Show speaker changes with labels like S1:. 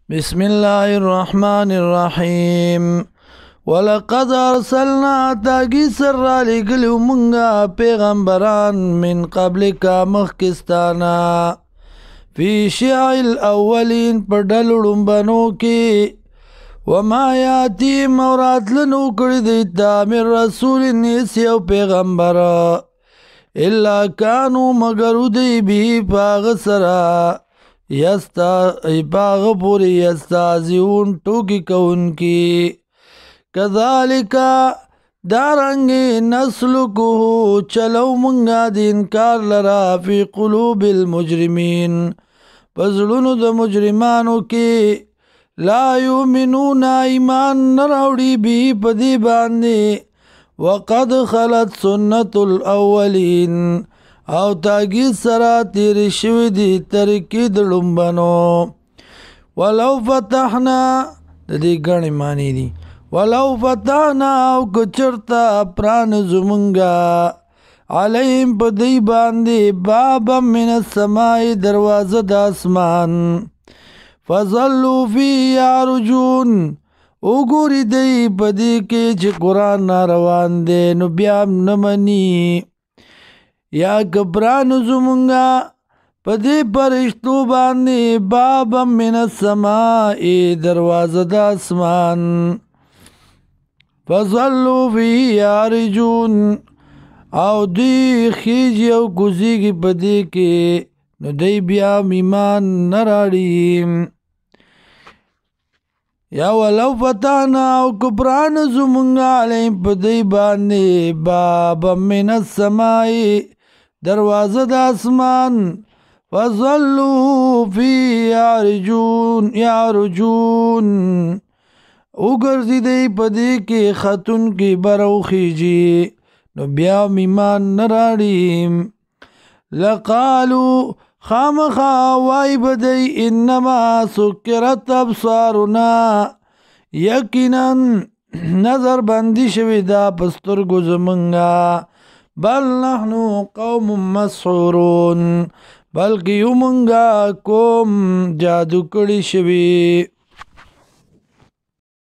S1: بسم الله الرحمن الرحیم ولقد ارسلنا تاگی سر را لگلیو منگا پیغمبران من قبل کا مخکستانا فی شیع الاولین پر ڈلڑن بنو کی وما یاتی مورات لنو کردی دیتا من رسول نیسیو پیغمبر الا کانو مگرو دی بھی پاغ سرا پاغ پوری یستازیون ٹوکی کون کی کذالکا دارنگی نسلکو چلو منگا دی انکار لرا فی قلوب المجرمین پزلونو دا مجرمانو کی لا یومنون ایمان نراوڑی بھی پدی باندی وقد خلت سنت الاولین او تاگی سرا تیری شوی دی ترکی دلنبنو ولو فتحنا دی گانی معنی دی ولو فتحنا او کچرتا پران زمنگا علیم پا دی باندی بابا من السمائی دروازه دا اسمان فظلو فی یارجون او گوری دی پا دی که چه قرآن ناروان دی نو بیام نمانی یا کبران زمونگا پدی پرشتو باندی بابا من السمائی دروازه دا اسمان فظلو فی یارجون او دی خیجی او کزیگی پدی که نو دی بیا ایمان نراڑیم یا ولو فتانا او کبران زمونگا علیم پدی باندی بابا من السمائی دروازه دا اسمان فظلو فی یارجون او گرزی دی پدی کی خطن کی برو خیجی نو بیا ایمان نراڑیم لقالو خامخا وائی بدی انما سکرت ابصارنا یقینا نظر بندی شوی دا پسترگو زمنگا بل نحنو قوم مسحورون بلکہ یو منگا قوم جادو کڑی شوی